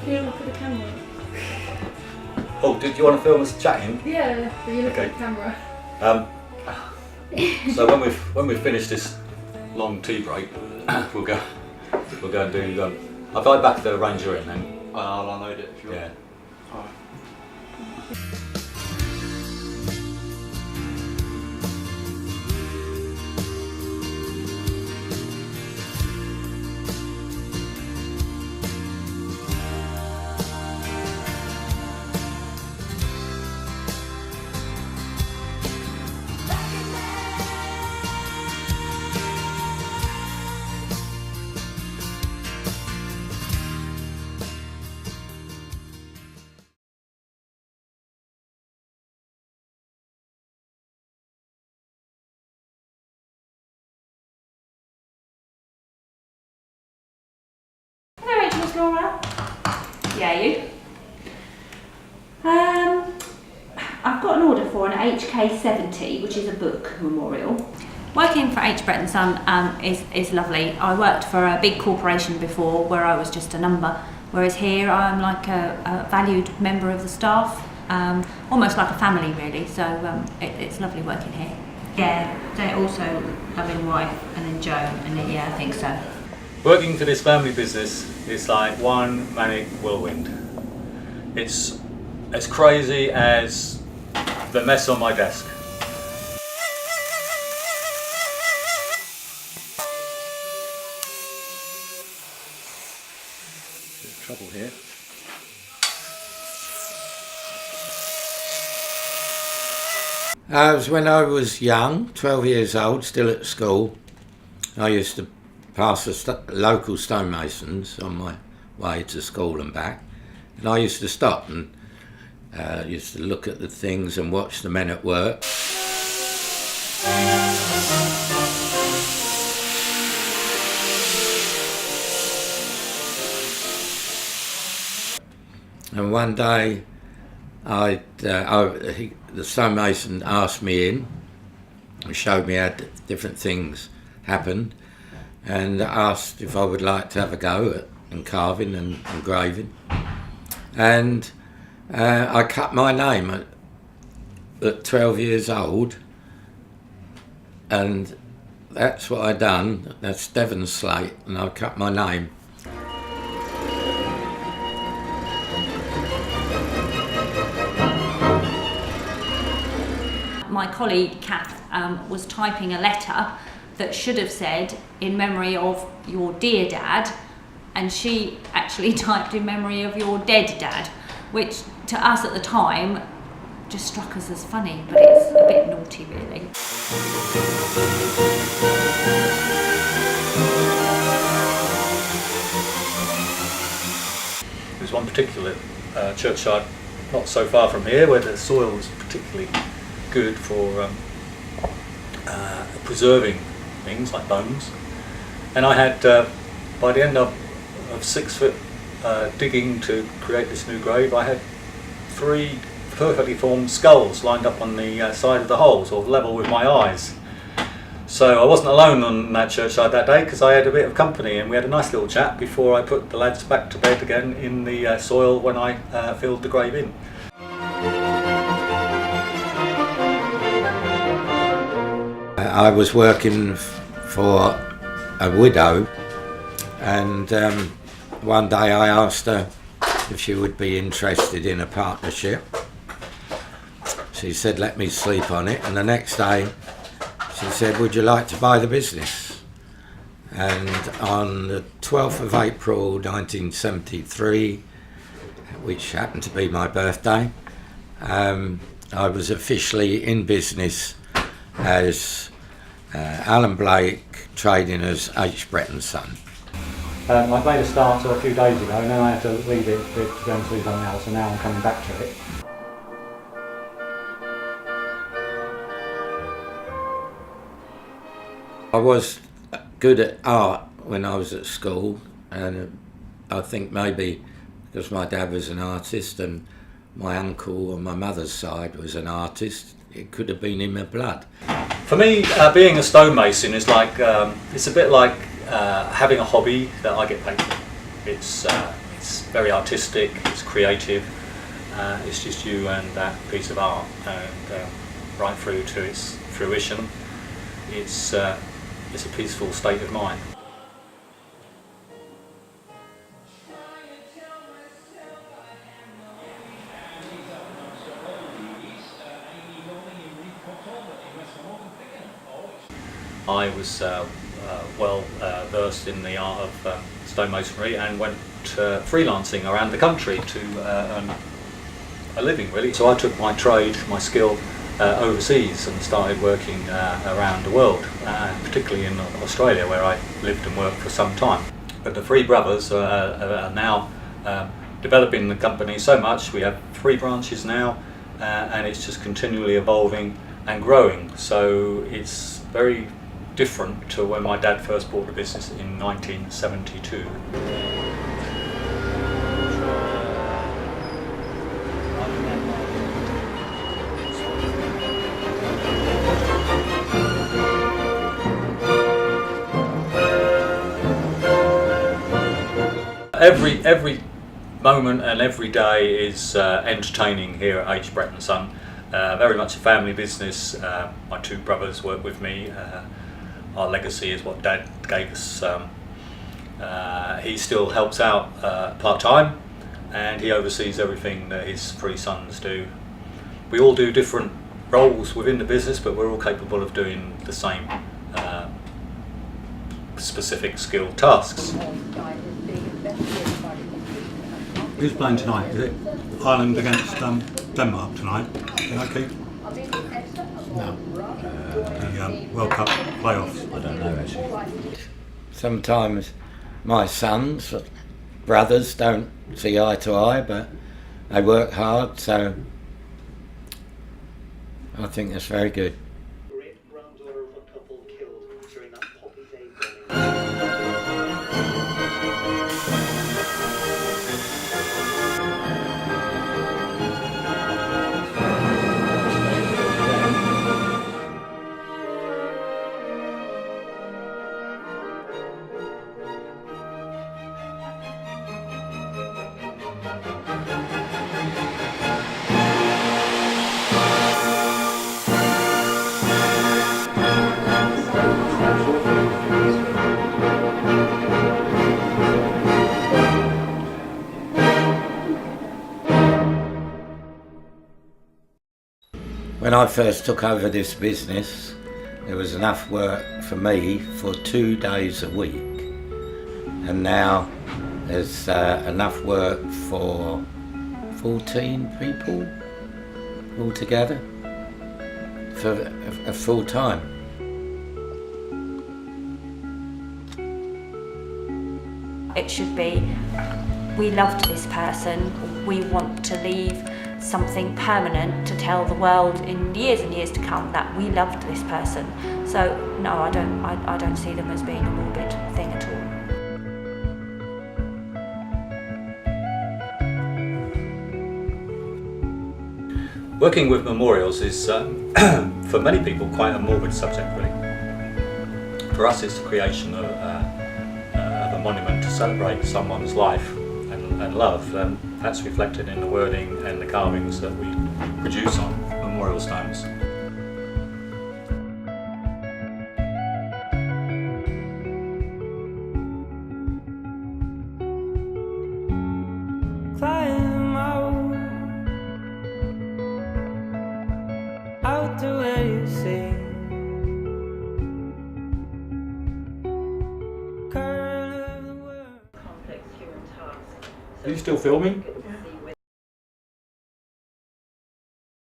Can you look at the camera? Oh, did you want to film us chatting? Yeah, but you look Okay. at the camera. So when we've finished this long tea break, we'll go and do. I'll go back to the Ranger Inn then. I'll unload it if you want. Yeah. Alright. Hello, Rachel, it's Laura. Yeah, you? I've got an order for an HK70, which is a book memorial. Working for H. Brett & Son is lovely. I worked for a big corporation before where I was just a number, whereas here I'm like a valued member of the staff, almost like a family really, so it's lovely working here. Yeah, they're also loving wife and then Joe, and then, yeah, I think so. Working for this family business is like one manic whirlwind. It's as crazy as the mess on my desk. Bit of trouble here. It was when I was young, 12 years old, still at school. I used to pass the local stonemasons on my way to school and back. And I used to stop and used to look at the things and watch the men at work. And one day, the stonemason asked me in and showed me how different things happened, and asked if I would like to have a go at carving and engraving. And I cut my name at 12 years old, and that's what I done. That's Devon slate, and I cut my name. My colleague Kath was typing a letter that should have said in memory of your dear dad, and she actually typed in memory of your dead dad, which to us at the time just struck us as funny, but it's a bit naughty really. There's one particular churchyard not so far from here where the soil was particularly good for preserving things like bones, and I had by the end of 6 foot digging to create this new grave, I had 3 perfectly formed skulls lined up on the side of the hole, sort of level with my eyes. So I wasn't alone on that churchyard that day because I had a bit of company, and we had a nice little chat before I put the lads back to bed again in the soil when I filled the grave in. I was working for a widow, and one day I asked her if she would be interested in a partnership. She said, let me sleep on it, and the next day she said, would you like to buy the business? And on the 12th of April 1973, which happened to be my birthday, I was officially in business as Alan Blake, trading as H. Brett & Son. I made a start a few days ago, and then I had to leave it to go and do something else, and now I'm coming back to it. I was good at art when I was at school, and I think maybe because my dad was an artist and my uncle on my mother's side was an artist, it could have been in my blood. For me, being a stonemason is like, it's a bit like having a hobby that I get paid for. It's it's very artistic, it's creative, it's just you and that piece of art, and right through to its fruition, it's a peaceful state of mind. I was well versed in the art of stonemasonry and went freelancing around the country to earn a living, really. So I took my trade, my skill, overseas and started working around the world, particularly in Australia, where I lived and worked for some time. But the three brothers are now developing the company so much. We have 3 branches now, and it's just continually evolving and growing. So it's very different to when my dad first bought the business in 1972. Every moment and every day is entertaining here at H. Brett & Son. Very much a family business. My 2 brothers work with me. Our legacy is what Dad gave us. He still helps out part-time, and he oversees everything that his 3 sons do. We all do different roles within the business, but we're all capable of doing the same specific skill tasks. Who's playing tonight? Is it Ireland against Denmark tonight? Can I keep? No. The World Cup playoffs. I don't know actually. Sometimes my sons, brothers, don't see eye to eye, but they work hard, so I think that's very good. Great granddaughter of a couple killed during that Poppy Day bombing. When I first took over this business, there was enough work for me for 2 days a week, and now there's enough work for 14 people altogether for a full time. It should be, we loved this person, we want to leave something permanent to tell the world in years and years to come that we loved this person. So no, I don't see them as being a morbid thing at all. Working with memorials is, for many people, quite a morbid subject, really. For us, it's the creation of a monument to celebrate someone's life and love, and that's reflected in the wording and the carvings that we produce on memorial stones. Climb out to where you see. Are you still filming?